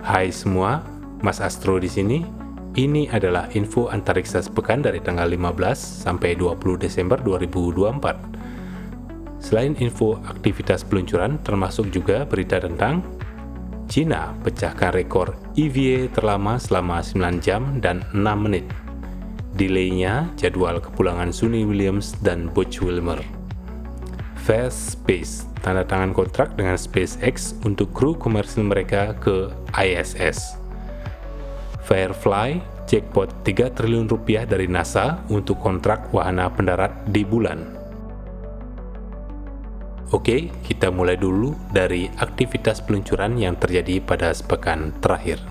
Hai semua, Mas Astro di sini. Ini adalah info antariksa sepekan dari tanggal 15 sampai 20 Desember 2024. Selain info aktivitas peluncuran, termasuk juga berita tentang China pecahkan rekor EVA terlama selama 9 jam dan 6 menit. Delaynya jadwal kepulangan Suni Williams dan Butch Wilmore. Fast Space tanda tangan kontrak dengan SpaceX untuk kru komersil mereka ke ISS. Firefly jackpot 3 triliun rupiah dari NASA untuk kontrak wahana pendarat di bulan. Oke, kita mulai dulu dari aktivitas peluncuran yang terjadi pada sepekan terakhir.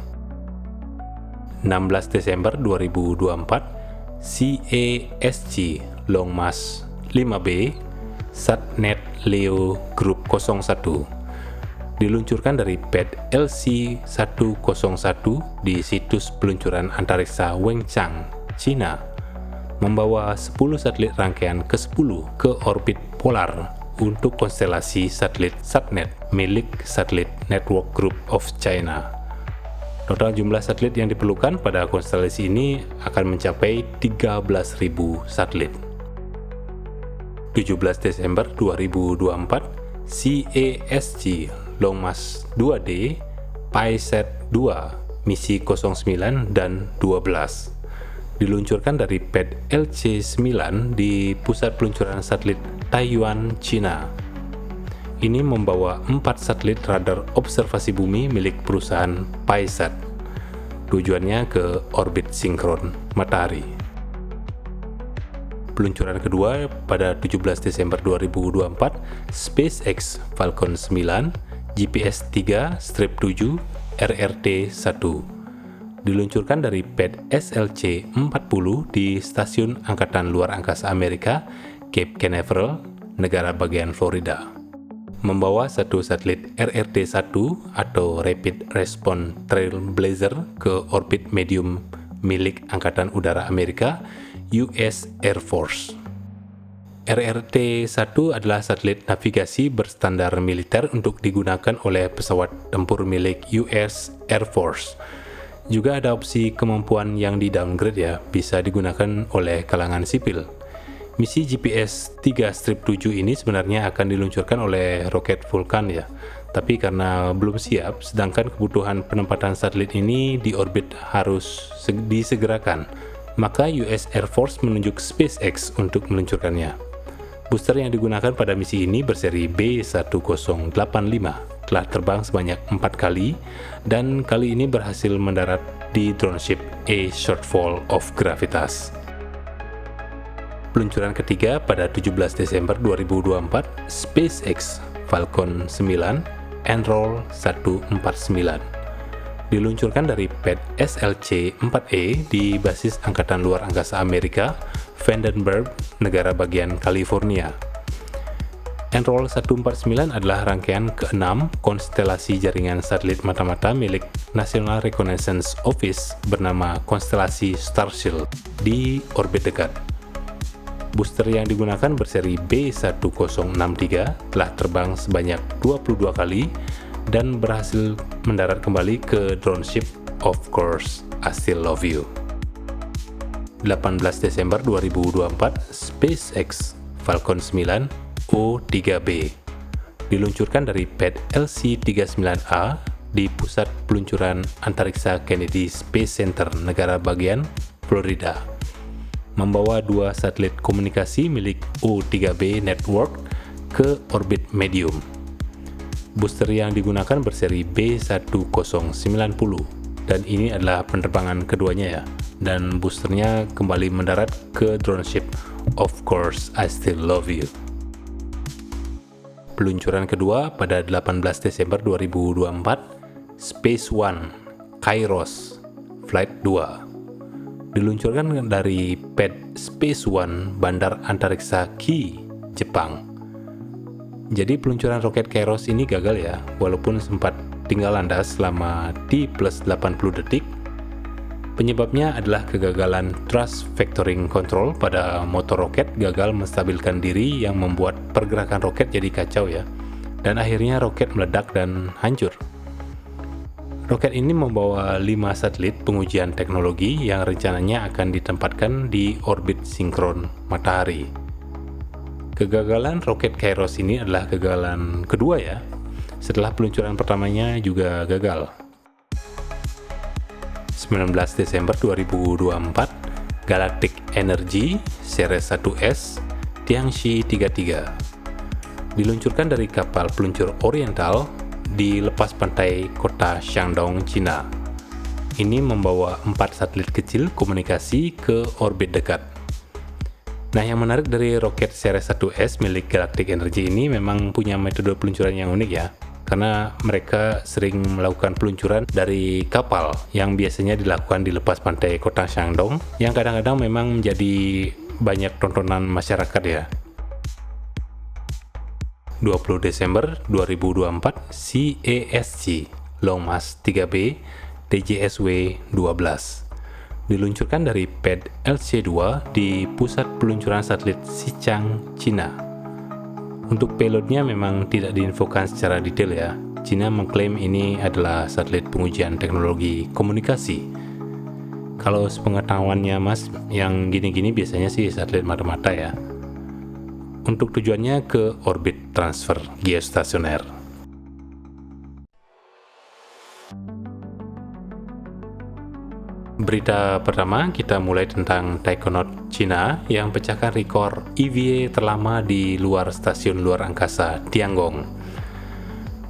16 Desember 2024, CASG Longmas 5B Satnet Leo Group 01 diluncurkan dari pad LC-101 di situs peluncuran antariksa Wenchang, China, membawa 10 satelit rangkaian ke-10 ke orbit polar untuk konstelasi satelit Satnet milik Satellite Network Group of China. Total jumlah satelit yang diperlukan pada konstelasi ini akan mencapai 13.000 satelit. 17 Desember 2024, CASG Longmas 2D PISAT 2 misi 09 dan 12 diluncurkan dari pad LC9 di pusat peluncuran satelit Taiyuan, China. Ini membawa 4 satelit radar observasi bumi milik perusahaan PISAT. Tujuannya ke orbit sinkron matahari. Peluncuran kedua pada 17 Desember 2024, SpaceX Falcon 9 GPS 3-7 RRT-1 diluncurkan dari pad SLC-40 di Stasiun Angkatan Luar Angkasa Amerika, Cape Canaveral, negara bagian Florida. Membawa satu satelit RRT-1 atau Rapid Response Trailblazer ke orbit medium milik Angkatan Udara Amerika, US Air Force. RRT-1 adalah satelit navigasi berstandar militer untuk digunakan oleh pesawat tempur milik US Air Force. Juga ada opsi kemampuan yang di-downgrade ya, bisa digunakan oleh kalangan sipil. Misi GPS 3-7 ini sebenarnya akan diluncurkan oleh roket Vulcan ya, tapi karena belum siap, sedangkan kebutuhan penempatan satelit ini di orbit harus disegerakan, maka US Air Force menunjuk SpaceX untuk meluncurkannya. Booster yang digunakan pada misi ini berseri B1085, telah terbang sebanyak 4 kali, dan kali ini berhasil mendarat di drone ship A Shortfall of Gravitas. Peluncuran ketiga pada 17 Desember 2024, SpaceX Falcon 9 Enroll 149 diluncurkan dari pad SLC-4E di basis Angkatan Luar Angkasa Amerika, Vandenberg, negara bagian California. Enroll 149 adalah rangkaian ke-6 konstelasi jaringan satelit mata-mata milik National Reconnaissance Office bernama konstelasi Starshield di orbit dekat. Booster yang digunakan berseri B1063 telah terbang sebanyak 22 kali dan berhasil mendarat kembali ke drone ship Of Course I Still Love You. 18 Desember 2024, SpaceX Falcon 9 O3B diluncurkan dari pad LC-39A di Pusat Peluncuran Antariksa Kennedy Space Center, negara bagian Florida. Membawa 2 satelit komunikasi milik O3B Network ke orbit medium. Booster yang digunakan berseri B1090 dan ini adalah penerbangan keduanya ya, dan boosternya kembali mendarat ke drone ship Of Course I Still Love You. Peluncuran kedua pada 18 Desember 2024, Space One Kairos Flight 2 diluncurkan dari pad Space One Bandar Antariksa Ki, Jepang. Jadi peluncuran roket Kairos ini gagal ya, walaupun sempat tinggal landas selama T+80 detik. Penyebabnya adalah kegagalan thrust vectoring control pada motor roket gagal menstabilkan diri yang membuat pergerakan roket jadi kacau ya, dan akhirnya roket meledak dan hancur. Roket ini membawa 5 satelit pengujian teknologi yang rencananya akan ditempatkan di orbit sinkron matahari. Kegagalan roket Kairos ini adalah kegagalan kedua ya, setelah peluncuran pertamanya juga gagal. 19 Desember 2024, Galactic Energy Series 1S Tianxi 33 diluncurkan dari kapal peluncur Oriental di lepas pantai kota Shandong, Cina. Ini membawa 4 satelit kecil komunikasi ke orbit dekat. Nah, yang menarik dari roket Series 1S milik Galactic Energy ini memang punya metode peluncuran yang unik ya, karena mereka sering melakukan peluncuran dari kapal yang biasanya dilakukan di lepas pantai kota Shandong, yang kadang-kadang memang menjadi banyak tontonan masyarakat ya. 20 Desember 2024, CASG Long March 3B DJSW 12 diluncurkan dari pad LC2 di pusat peluncuran satelit Xichang, Cina. Untuk payloadnya memang tidak diinfokan secara detail ya. Cina mengklaim ini adalah satelit pengujian teknologi komunikasi. Kalau sepengetahuannya Mas, yang gini-gini biasanya sih satelit mata-mata ya. Untuk tujuannya ke orbit transfer geostasioner. Berita pertama, kita mulai tentang Taikonaut Cina yang pecahkan rekor EVA terlama di luar stasiun luar angkasa Tiangong.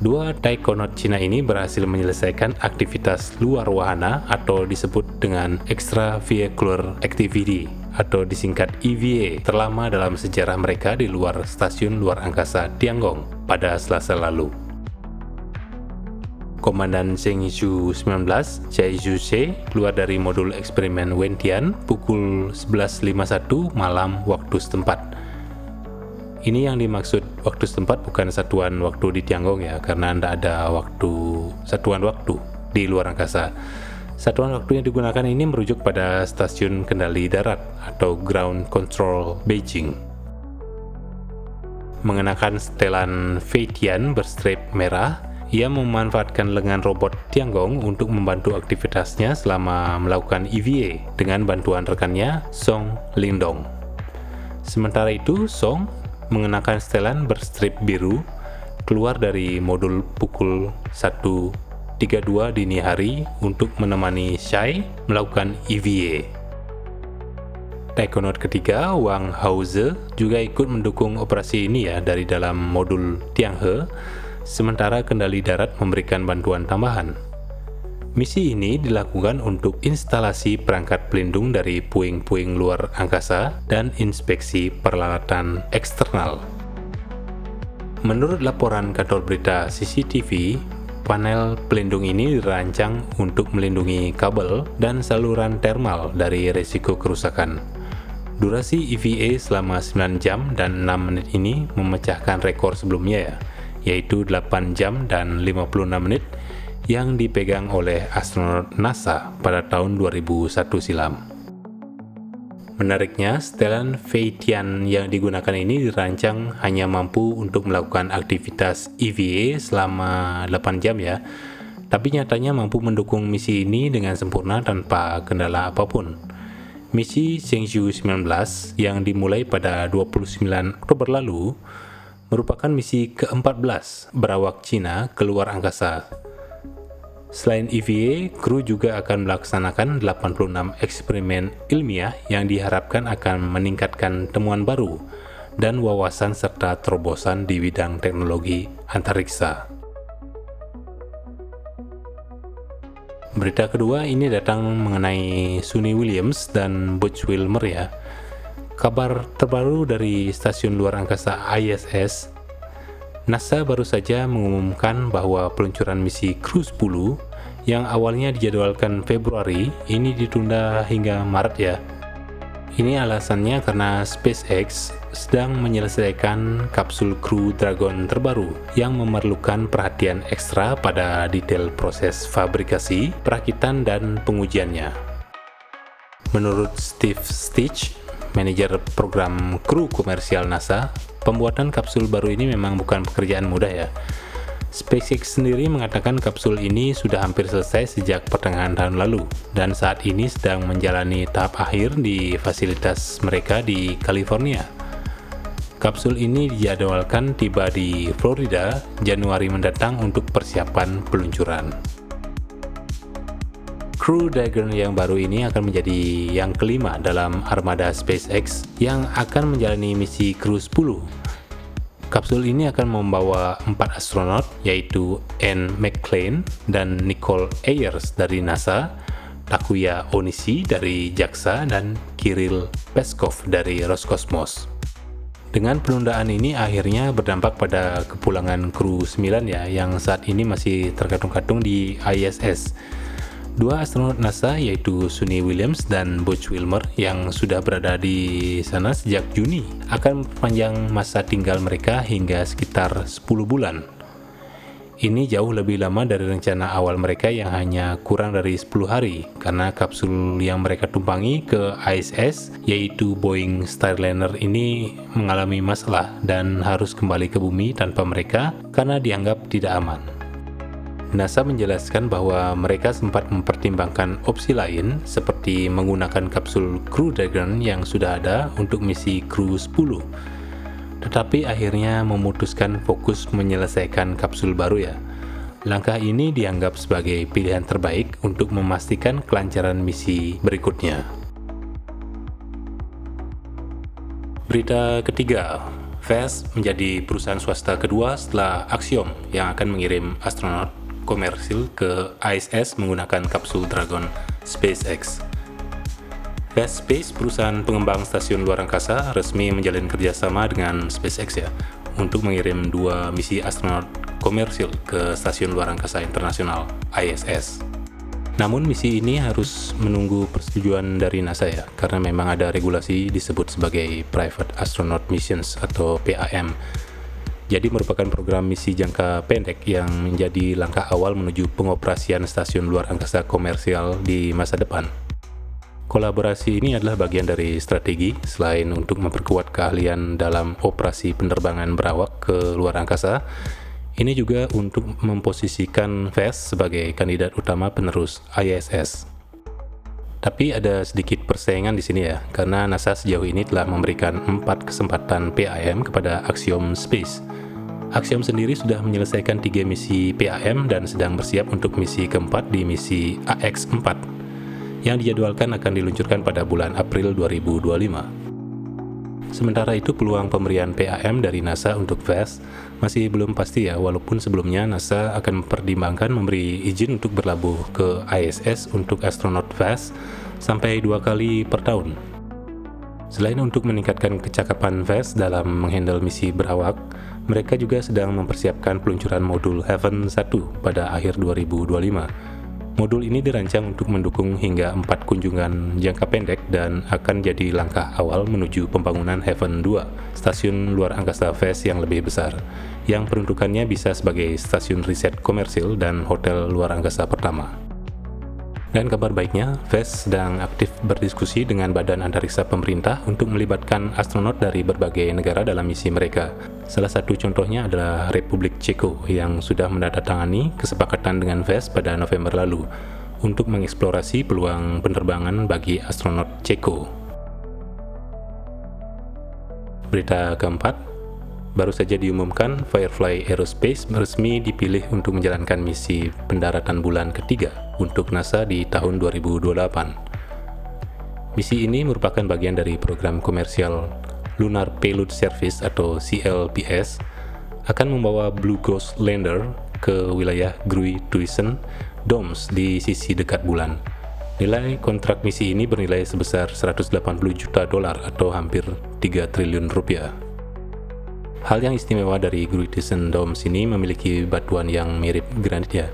2 Taikonaut Cina ini berhasil menyelesaikan aktivitas luar wahana atau disebut dengan Extravehicular Activity atau disingkat EVA terlama dalam sejarah mereka di luar stasiun luar angkasa Tiangong pada Selasa lalu. Komandan Zhengzhou 19, Zhai Zhuche, keluar dari modul eksperimen Wentian pukul 11.51 malam waktu setempat. Ini yang dimaksud waktu setempat bukan satuan waktu di Tiangong ya, karena tidak ada satuan waktu di luar angkasa. Satuan waktu yang digunakan ini merujuk pada stasiun kendali darat atau Ground Control Beijing. Mengenakan setelan Feitian berstrip merah, ia memanfaatkan lengan robot Tiangong untuk membantu aktivitasnya selama melakukan EVA dengan bantuan rekannya Song Lingdong. Sementara itu, Song mengenakan setelan berstrip biru keluar dari modul pukul 1.32 dini hari untuk menemani Zhai melakukan EVA. Taikonaut ketiga, Wang Haoze, juga ikut mendukung operasi ini ya dari dalam modul Tianghe, sementara kendali darat memberikan bantuan tambahan. Misi ini dilakukan untuk instalasi perangkat pelindung dari puing-puing luar angkasa dan inspeksi peralatan eksternal. Menurut laporan kantor berita CCTV, panel pelindung ini dirancang untuk melindungi kabel dan saluran termal dari risiko kerusakan. Durasi EVA selama 9 jam dan 6 menit ini memecahkan rekor sebelumnya ya, yaitu 8 jam dan 56 menit yang dipegang oleh astronot NASA pada tahun 2001 silam. Menariknya, setelan Feitian yang digunakan ini dirancang hanya mampu untuk melakukan aktivitas EVA selama 8 jam ya, tapi nyatanya mampu mendukung misi ini dengan sempurna tanpa kendala apapun. Misi Zhengzhou 19 yang dimulai pada 29 Oktober lalu merupakan misi ke-14 berawak Cina keluar angkasa. Selain EVA, kru juga akan melaksanakan 86 eksperimen ilmiah yang diharapkan akan meningkatkan temuan baru dan wawasan serta terobosan di bidang teknologi antariksa. Berita kedua ini datang mengenai Suni Williams dan Butch Wilmer ya. Kabar terbaru dari stasiun luar angkasa ISS, NASA baru saja mengumumkan bahwa peluncuran misi Crew 10 yang awalnya dijadwalkan Februari ini ditunda hingga Maret ya. Ini alasannya karena SpaceX sedang menyelesaikan kapsul Crew Dragon terbaru yang memerlukan perhatian ekstra pada detail proses fabrikasi, perakitan, dan pengujiannya. Menurut Steve Stitch, manajer program kru komersial NASA, pembuatan kapsul baru ini memang bukan pekerjaan mudah ya. SpaceX sendiri mengatakan kapsul ini sudah hampir selesai sejak pertengahan tahun lalu dan saat ini sedang menjalani tahap akhir di fasilitas mereka di California. Kapsul ini dijadwalkan tiba di Florida Januari mendatang untuk persiapan peluncuran. Crew Dragon yang baru ini akan menjadi yang kelima dalam armada SpaceX yang akan menjalani misi Crew 10. Kapsul ini akan membawa 4 astronot, yaitu Anne McClain dan Nicole Ayers dari NASA, Takuya Onishi dari JAXA, dan Kirill Peskov dari Roscosmos. Dengan penundaan ini akhirnya berdampak pada kepulangan kru 9 ya, yang saat ini masih terkatung-katung di ISS. Dua astronot NASA yaitu Suni Williams dan Butch Wilmer yang sudah berada di sana sejak Juni akan memperpanjang masa tinggal mereka hingga sekitar 10 bulan. Ini jauh lebih lama dari rencana awal mereka yang hanya kurang dari 10 hari karena kapsul yang mereka tumpangi ke ISS yaitu Boeing Starliner ini mengalami masalah dan harus kembali ke bumi tanpa mereka karena dianggap tidak aman. NASA menjelaskan bahwa mereka sempat mempertimbangkan opsi lain seperti menggunakan kapsul Crew Dragon yang sudah ada untuk misi Crew 10. Tetapi akhirnya memutuskan fokus menyelesaikan kapsul baru ya. Langkah ini dianggap sebagai pilihan terbaik untuk memastikan kelancaran misi berikutnya. Berita ketiga, Vast menjadi perusahaan swasta kedua setelah Axiom yang akan mengirim astronot komersil ke ISS menggunakan kapsul Dragon SpaceX. Vast Space, perusahaan pengembang stasiun luar angkasa, resmi menjalin kerjasama dengan SpaceX ya untuk mengirim 2 misi astronot komersil ke stasiun luar angkasa internasional ISS. Namun misi ini harus menunggu persetujuan dari NASA ya, karena memang ada regulasi disebut sebagai Private Astronaut Missions atau PAM. Jadi merupakan program misi jangka pendek yang menjadi langkah awal menuju pengoperasian stasiun luar angkasa komersial di masa depan. Kolaborasi ini adalah bagian dari strategi selain untuk memperkuat keahlian dalam operasi penerbangan berawak ke luar angkasa, ini juga untuk memposisikan Vast sebagai kandidat utama penerus ISS. Tapi ada sedikit persaingan di sini ya, karena NASA sejauh ini telah memberikan 4 kesempatan PAM kepada Axiom Space. Axiom sendiri sudah menyelesaikan 3 misi PAM dan sedang bersiap untuk misi keempat di misi AX-4 yang dijadwalkan akan diluncurkan pada bulan April 2025. Sementara itu peluang pemberian PAM dari NASA untuk Vast masih belum pasti ya, walaupun sebelumnya NASA akan mempertimbangkan memberi izin untuk berlabuh ke ISS untuk astronot Vast sampai 2 kali per tahun. Selain untuk meningkatkan kecakapan Vast dalam menghandle misi berawak, mereka juga sedang mempersiapkan peluncuran modul Heaven 1 pada akhir 2025. Modul ini dirancang untuk mendukung hingga 4 kunjungan jangka pendek dan akan jadi langkah awal menuju pembangunan Heaven 2, stasiun luar angkasa Vast yang lebih besar, yang peruntukannya bisa sebagai stasiun riset komersil dan hotel luar angkasa pertama. Dan kabar baiknya, Vast sedang aktif berdiskusi dengan badan antariksa pemerintah untuk melibatkan astronot dari berbagai negara dalam misi mereka. Salah satu contohnya adalah Republik Ceko yang sudah menandatangani kesepakatan dengan Vast pada November lalu untuk mengeksplorasi peluang penerbangan bagi astronot Ceko. Berita keempat, baru saja diumumkan Firefly Aerospace resmi dipilih untuk menjalankan misi pendaratan bulan ketiga untuk NASA di tahun 2028. Misi ini merupakan bagian dari program komersial Lunar Payload Service atau CLPS, akan membawa Blue Ghost Lander ke wilayah Gruithuisen Domes di sisi dekat bulan. Nilai kontrak misi ini bernilai sebesar $180 juta atau hampir 3 triliun rupiah. Hal yang istimewa dari Gruithuisen Domes ini memiliki batuan yang mirip granit ya,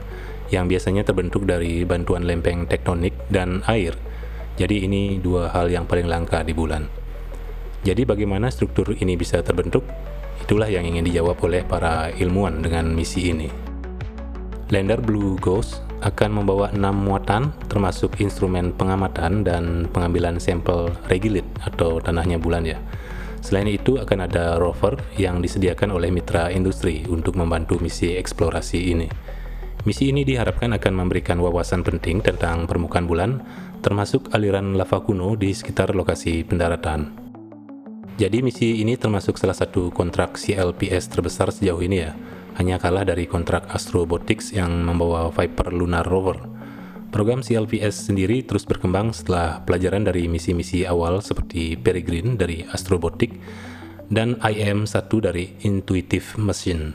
yang biasanya terbentuk dari bantuan lempeng tektonik dan air. Jadi ini 2 hal yang paling langka di bulan. Jadi bagaimana struktur ini bisa terbentuk? Itulah yang ingin dijawab oleh para ilmuwan dengan misi ini. Lander Blue Ghost akan membawa 6 muatan termasuk instrumen pengamatan dan pengambilan sampel regolith atau tanahnya bulan ya, Selain itu akan ada rover yang disediakan oleh mitra industri untuk membantu misi eksplorasi ini. Misi ini diharapkan akan memberikan wawasan penting tentang permukaan bulan, termasuk aliran lava kuno di sekitar lokasi pendaratan. Jadi misi ini termasuk salah satu kontrak CLPS terbesar sejauh ini ya, hanya kalah dari kontrak Astrobotics yang membawa Viper Lunar Rover. Program CLPS sendiri terus berkembang setelah pelajaran dari misi-misi awal seperti Peregrine dari Astrobotic dan IM-1 dari Intuitive Machine.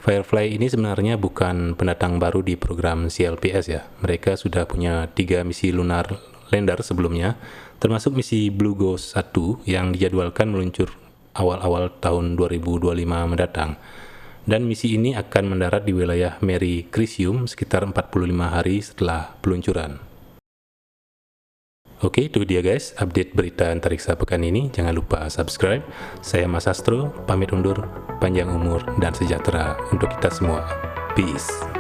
Firefly ini sebenarnya bukan pendatang baru di program CLPS ya. Mereka sudah punya 3 misi lunar lander sebelumnya, termasuk misi Blue Ghost 1 yang dijadwalkan meluncur awal-awal tahun 2025 mendatang. Dan misi ini akan mendarat di wilayah Mare Crisium sekitar 45 hari setelah peluncuran. Oke, itu dia guys, update berita antariksa pekan ini. Jangan lupa subscribe. Saya Mas Astro, pamit undur, panjang umur dan sejahtera untuk kita semua. Peace.